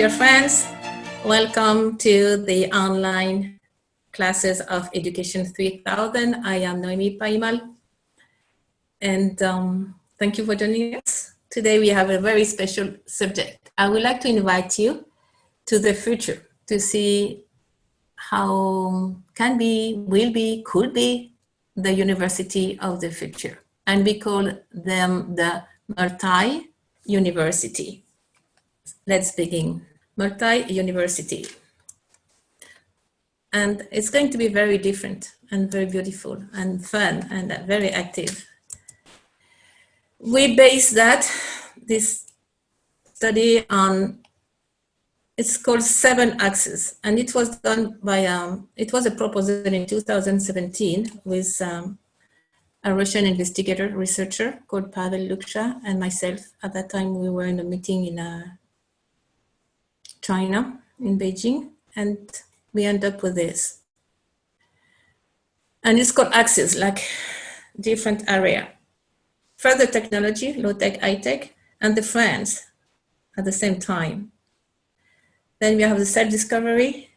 dear friends. Welcome to the online classes of Education 3000. I am Noemi Paimal, and thank you for joining us. Today we have a very special subject. I would like to invite you to the future to see how can be, will be, could be the university of the future. And we call them the multi-university. Let's begin. Multi-university. And it's going to be very different and very beautiful and fun and very active. We base this study on, it's called 7 Axes, and it was done by, it was a proposal in 2017 with a Russian investigator, researcher called Pavel Luksha, and myself. At that time, we were in a meeting in China, in Beijing, and we end up with this. And it's called Axes, like different area. Further technology, low-tech, high-tech, and the friends at the same time. Then we have the self-discovery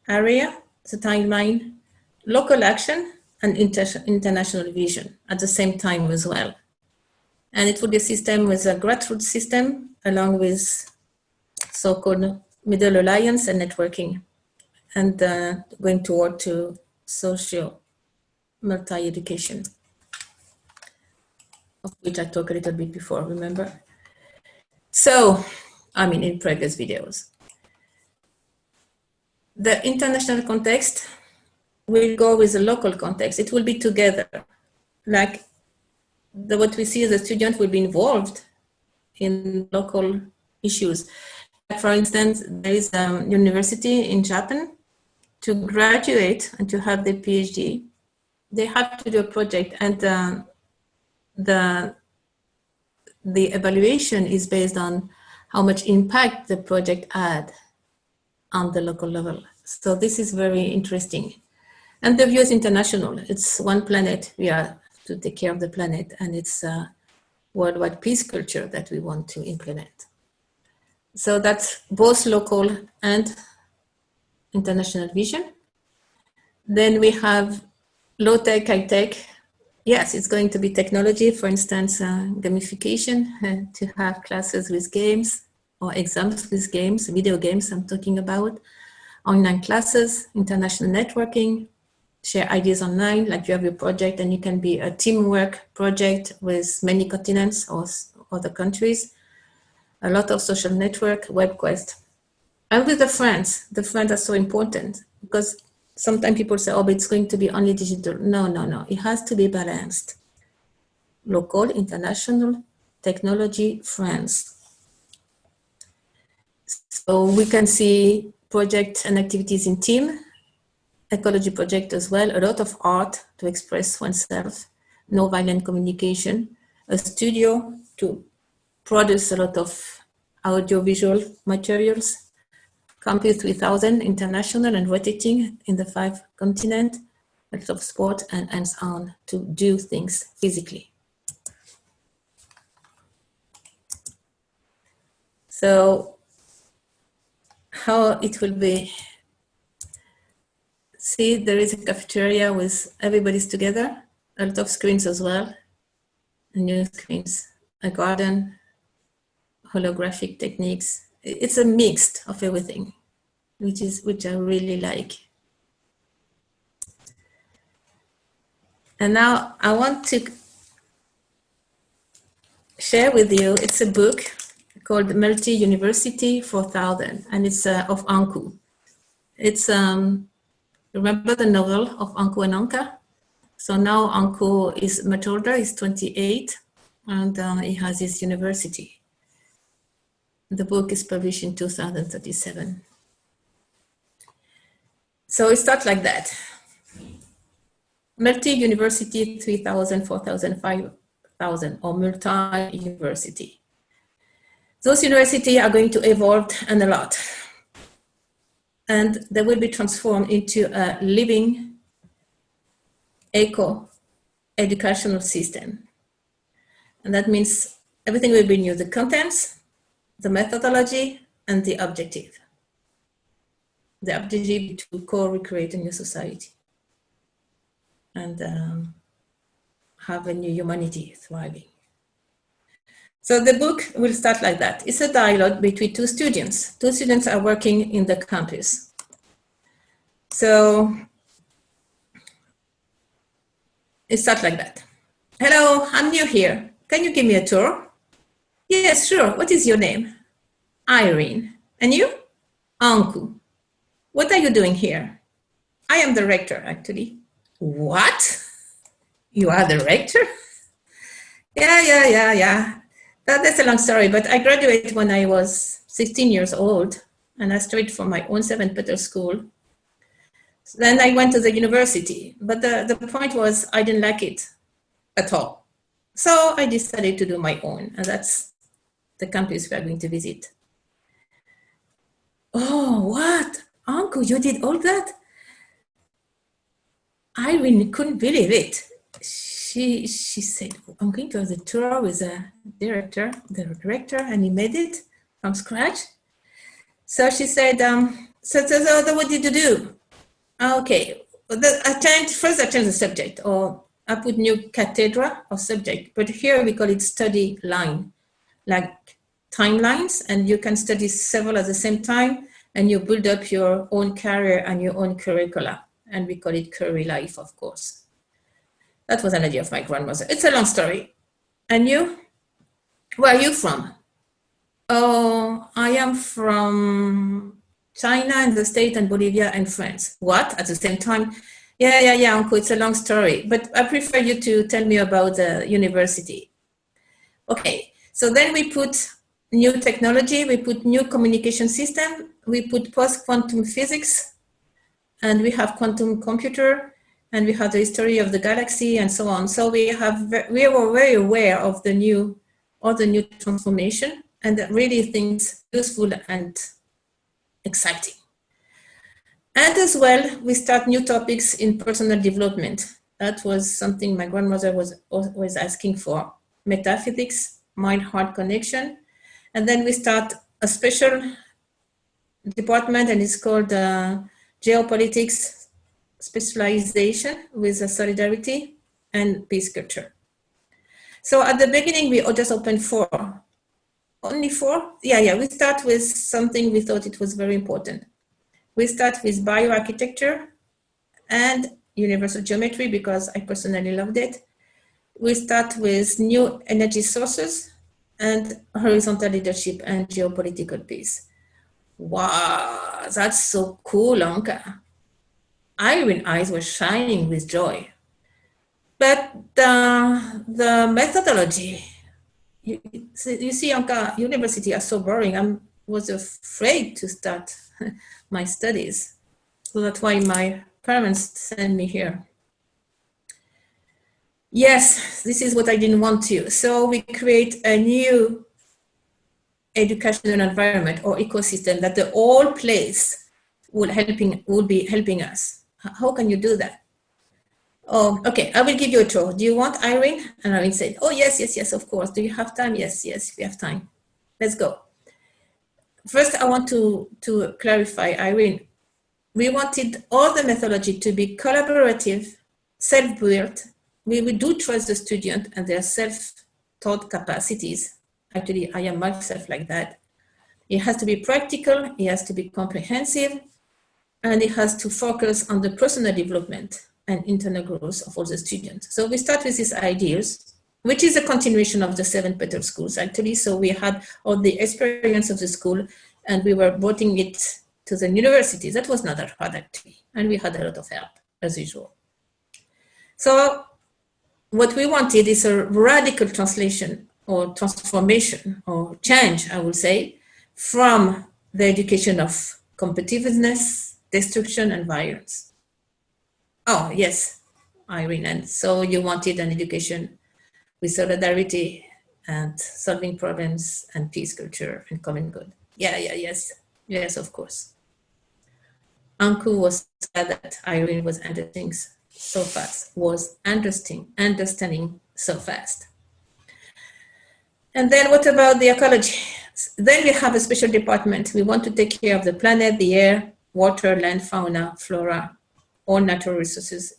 area, the timeline, local action, and international vision at the same time as well. And it would be a system with a grassroots system along with so-called middle alliance and networking, and going toward to social multi-education, of which I talked a little bit before, remember? So, I mean, in previous videos. The international context will go with the local context. It will be together. Like what we see, the student will be involved in local issues. For instance, there is a university in Japan. To graduate and to have the PhD, they have to do a project, and the evaluation is based on how much impact the project had on the local level. So this is very interesting. And the view is international. It's one planet. We are to take care of the planet, and it's a worldwide peace culture that we want to implement. So that's both local and international vision. Then we have low-tech, high-tech. Yes, it's going to be technology, for instance, gamification, to have classes with games or exams with games, video games I'm talking about, online classes, international networking, share ideas online, like you have your project and you can be a teamwork project with many continents or other countries, a lot of social network, WebQuest. And with the friends are so important because sometimes people say, oh, but it's going to be only digital. No, no, no, it has to be balanced. Local, international, technology, friends. So we can see projects and activities in team, ecology project as well, a lot of art to express oneself, no violent communication, a studio to produce a lot of audiovisual materials, Campus 3000 international and rotating in the 5 continents, a lot of sport and hands-on to do things physically. So how it will be, see there is a cafeteria with everybody's together, a lot of screens as well, new screens, a garden, holographic techniques. It's a mix of everything, which I really like. And now I want to share with you, it's a book called Multi-University 4000, and it's of Ankou. It's, remember the novel of Ankou and Anka? So now Ankou is much older, he's 28, and he has his university. The book is published in 2037. So it starts like that. Multi-university 3000, 4000, 5000, or multi-university. Those universities are going to evolve and a lot. And they will be transformed into a living eco-educational system. And that means everything will be new, the contents, the methodology, and the objective. The objective to co-recreate a new society and have a new humanity thriving. So the book will start like that. It's a dialogue between two students. Two students are working in the campus. So it starts like that. Hello, I'm new here. Can you give me a tour? Yes, sure. What is your name? Irene. And you? Anku. What are you doing here? I am the rector, actually. What? You are the rector? Yeah. That's a long story, but I graduated when I was 16 years old, and I studied for my own St. Peter's school. So then I went to the university, but the point was I didn't like it at all. So I decided to do my own, and that's the campus we are going to visit. Oh, what? Uncle, you did all that? Irene couldn't believe it. She said, I'm going to have the tour with the director, and he made it from scratch. So she said, so what did you do? Okay, I changed the subject, or I put new cathedra or subject, but here we call it study line, like timelines, and you can study several at the same time, and you build up your own career and your own curricula, and we call it Curry Life, of course. That was an idea of my grandmother. It's a long story. And you? Where are you from? Oh, I am from China and the States and Bolivia and France. What? At the same time? Yeah, Uncle, it's a long story, but I prefer you to tell me about the university. Okay, so then we put new technology, we put new communication system, we put post-quantum physics, and we have quantum computer, and we have the history of the galaxy and so on. So we were very aware of all the new transformation, and that really things useful and exciting. And as well, we start new topics in personal development. That was something my grandmother was always asking for. Metaphysics, mind-heart connection. And then we start a special department, and it's called geopolitics specialization with solidarity and peace culture. So at the beginning, we just opened 4. Only 4? Yeah, we start with something we thought it was very important. We start with bioarchitecture and universal geometry because I personally loved it. We start with new energy sources and horizontal leadership and geopolitical peace. Wow, that's so cool, Anka. Irene's eyes were shining with joy. But the methodology, you see, Anka, university are so boring. I was afraid to start my studies. So that's why my parents sent me here. Yes, this is what I didn't want to. So we create a new educational environment or ecosystem that the whole place will be helping us. How can you do that? Oh, okay, I will give you a tour. Do you want, Irene? And Irene said, oh, yes, of course. Do you have time? Yes, we have time. Let's go. First, I want to clarify, Irene. We wanted all the methodology to be collaborative, self-built. We do trust the student and their self-taught capacities. Actually, I am myself like that. It has to be practical, it has to be comprehensive, and it has to focus on the personal development and internal growth of all the students. So we start with these ideas, which is a continuation of the St. Peter's schools, actually. So we had all the experience of the school, and we were bringing it to the university. That was not that hard, actually. And we had a lot of help, as usual. So what we wanted is a radical translation or transformation or change, I would say, from the education of competitiveness, destruction, and violence. Oh, yes, Irene. And so you wanted an education with solidarity and solving problems and peace culture and common good. Yes, of course. Anku was sad that Irene was understanding so fast, understanding so fast. And then what about the ecology? Then we have a special department. We want to take care of the planet, the air, water, land, fauna, flora, all natural resources.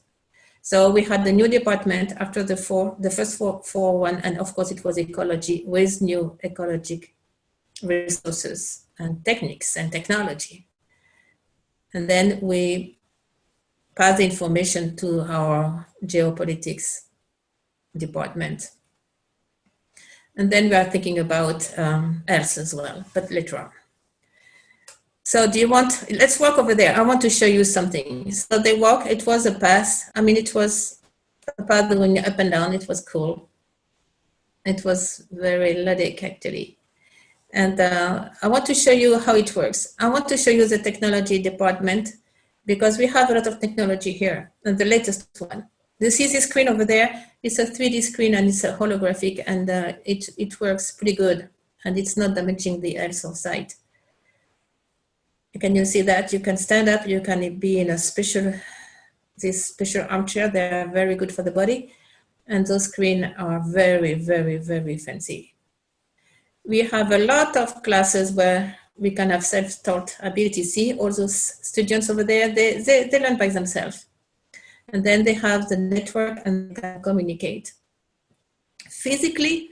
So we had the new department after the first four one, and of course it was ecology with new ecologic resources and techniques and technology. And then we pass the information to our geopolitics department. And then we are thinking about else as well, but later on. So let's walk over there. I want to show you something. So they walk, it was a path. I mean, it was a path going up and down. It was cool. It was very ludic, actually. And I want to show you how it works. I want to show you the technology department because we have a lot of technology here, and the latest one. You see this screen over there? It's a 3D screen and it's a holographic, and it works pretty good, and it's not damaging the ELSO site. Can you see that? You can stand up, you can be in this special armchair. They are very good for the body, and those screens are very, very, very fancy. We have a lot of classes where we can have self-taught ability. See all those students over there, they learn by themselves. And then they have the network and can communicate physically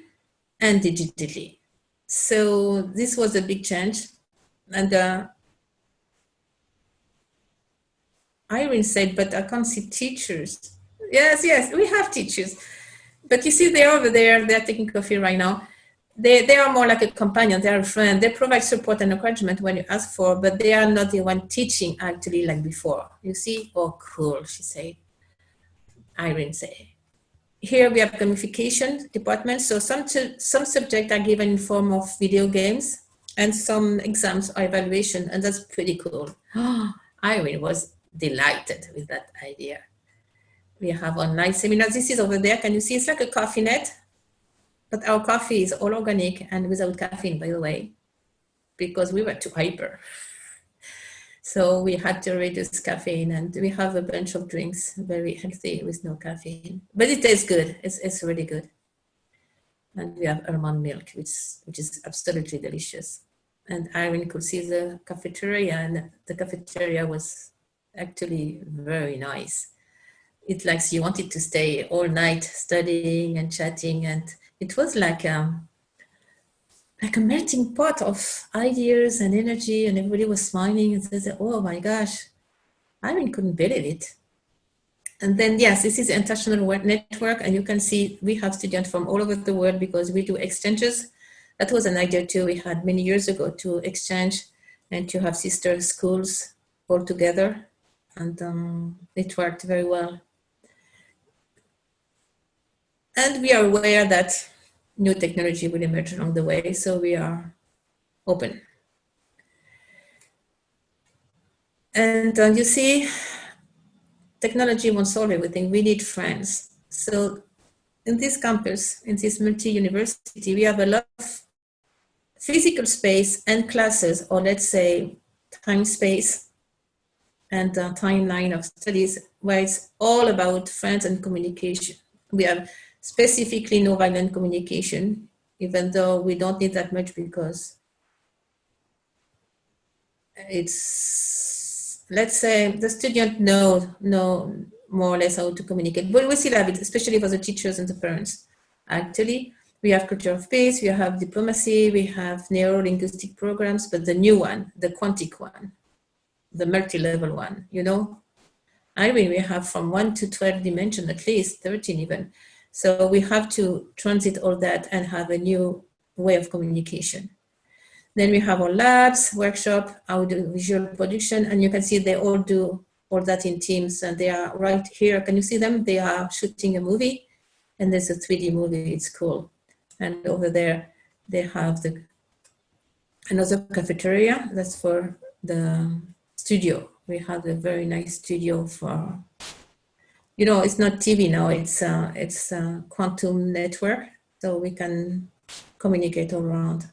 and digitally. So this was a big change. And Irene said, but I can't see teachers. Yes, we have teachers. But you see, they're over there, they're taking coffee right now. They are more like a companion, they're a friend. They provide support and encouragement when you ask for, but they are not the one teaching actually like before. You see? Oh, cool, she said. Irene said. Here we have gamification department. So some subjects are given in form of video games and some exams or evaluation, and that's pretty cool. Irene was delighted with that idea. We have online seminars. This is over there. Can you see? It's like a coffee net. But our coffee is all organic and without caffeine, by the way, because we were too hyper. So we had to reduce caffeine, and we have a bunch of drinks, very healthy with no caffeine. But it tastes good. It's really good. And we have almond milk, which is absolutely delicious. And Irene could see the cafeteria, and the cafeteria was actually very nice. It's like you wanted to stay all night studying and chatting, and it was like a melting pot of ideas and energy, and everybody was smiling and said, oh my gosh, Irene couldn't believe it. And then, yes, this is the international network, and you can see we have students from all over the world because we do exchanges. That was an idea too we had many years ago, to exchange and to have sister schools all together, and it worked very well. And we are aware that new technology will emerge along the way, so we are open. And you see, technology won't solve everything. We need friends. So in this campus, in this multi-university, we have a lot of physical space and classes, or let's say time space and timeline of studies, where it's all about friends and communication. We have specifically no violent communication, even though we don't need that much because it's, let's say, the student know more or less how to communicate. But we still have it, especially for the teachers and the parents. Actually, we have culture of peace, we have diplomacy, we have neuro-linguistic programs, but the new one, the quantic one, the multi-level one, you know? I mean, we have from 1 to 12 dimension, at least 13 even. So we have to transit all that and have a new way of communication. Then we have our labs, workshop, audiovisual production, and you can see they all do all that in teams, and they are right here. Can you see them? They are shooting a movie, and there's a 3D movie, it's cool. And over there, they have another cafeteria, that's for the studio. We have a very nice studio for, you know, it's not TV now, it's a quantum network, so we can communicate all around.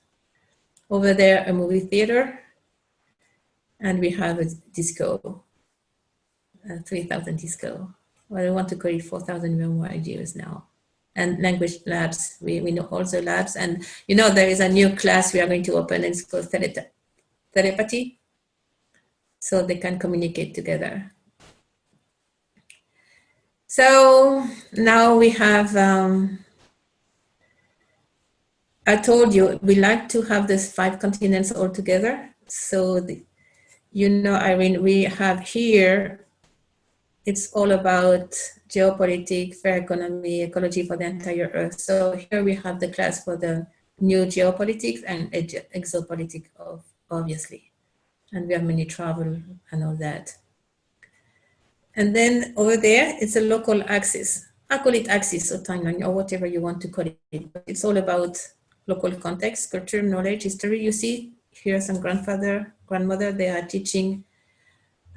Over there, a movie theater, and we have a disco, 3,000 disco. Well, I want to call it 4,000, we have more ideas now. and language labs. We know all the labs, and you know there is a new class we are going to open, and it's called telepathy, so they can communicate together. So now we have, I told you, we like to have these 5 continents all together. So, you know, Irene, we have here, it's all about geopolitics, fair economy, ecology for the entire Earth. So here we have the class for the new geopolitics and exopolitics, obviously. And we have many travel and all that. And then over there, it's a local axis. I call it axis or timeline or whatever you want to call it. But it's all about local context, culture, knowledge, history. You see here some grandmother, they are teaching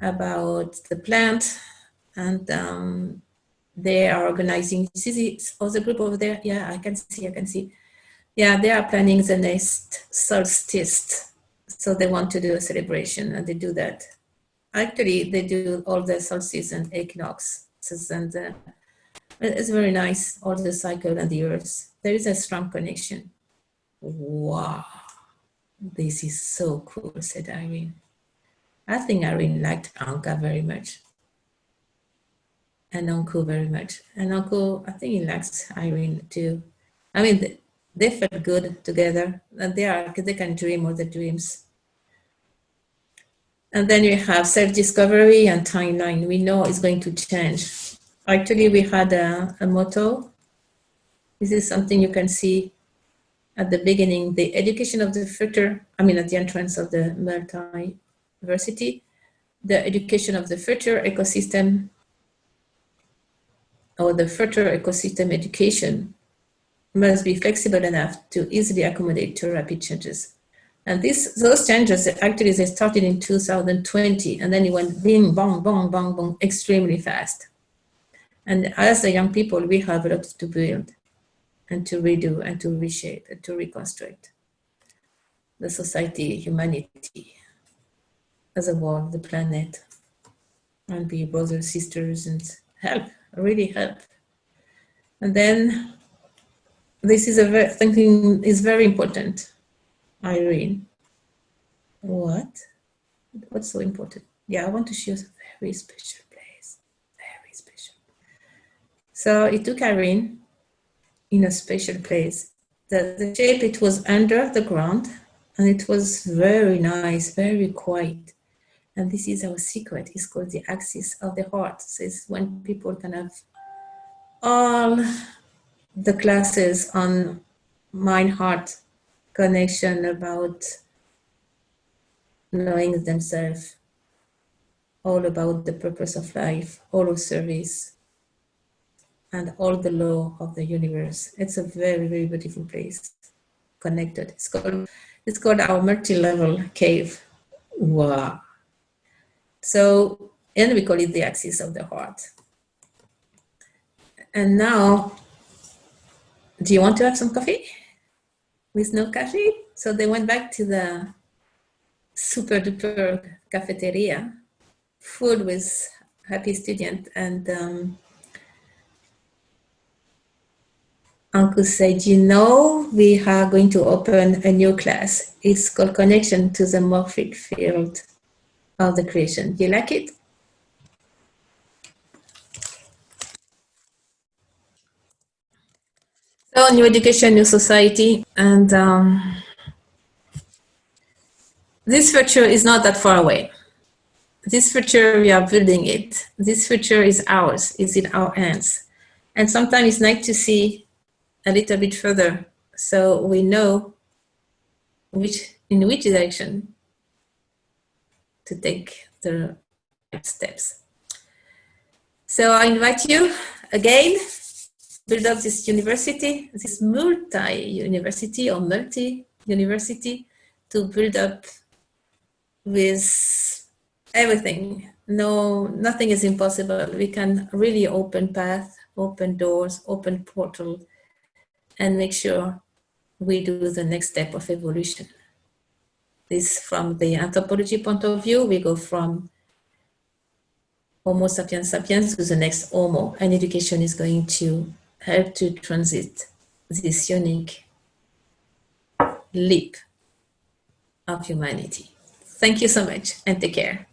about the plant, and they are organizing. See the other group over there? Yeah, I can see. Yeah, they are planning the next solstice. So they want to do a celebration, and they do that. Actually, they do all the solstices and equinoxes, and it's very nice, all the cycle and the earth. There is a strong connection. Wow, this is so cool, said Irene. I think Irene liked Anka very much, and Anku very much. And Anku, I think he likes Irene too. I mean, they felt good together, and they can dream all the dreams. And then we have self-discovery and timeline. We know it's going to change. Actually, we had a motto. This is something you can see at the beginning, the education of the future, I mean, at the entrance of the multi-university, the education of the future ecosystem, or the future ecosystem education must be flexible enough to easily accommodate to rapid changes. And those changes, actually, they started in 2020, and then it went bing, bong, bong, bong, bong, extremely fast. And as the young people, we have a lot to build and to redo and to reshape and to reconstruct the society, humanity, as a whole, the planet, and be brothers, sisters, and help, really help. And then this is something is very important. Irene, what? What's so important? Yeah, I want to show you a very special place, very special. So it took Irene in a special place. The shape, it was under the ground, and it was very nice, very quiet. And this is our secret. It's called the axis of the heart. So it's when people can have all the classes on mind-heart connection about knowing themselves, all about the purpose of life, all of service, and all the law of the universe. It's a very, very beautiful place, connected. It's called our multi-level cave. Wow. So, and we call it the axis of the heart. And now, do you want to have some coffee? With no coffee? So they went back to the super duper cafeteria, food with happy student, and Uncle said, you know, we are going to open a new class. It's called Connection to the Morphic Field of the Creation. Do you like it? So, new education, new society, and this future is not that far away. This future, we are building it. This future is ours, is in our hands. And sometimes it's nice to see a little bit further, so we know in which direction to take the right steps. So I invite you again, build up this university, this multi-university or multi-university, to build up with everything. No, nothing is impossible. We can really open path, open doors, open portal, and make sure we do the next step of evolution. This, from the anthropology point of view, we go from Homo sapiens sapiens to the next Homo, and education is going to help to transit this unique leap of humanity. Thank you so much and take care.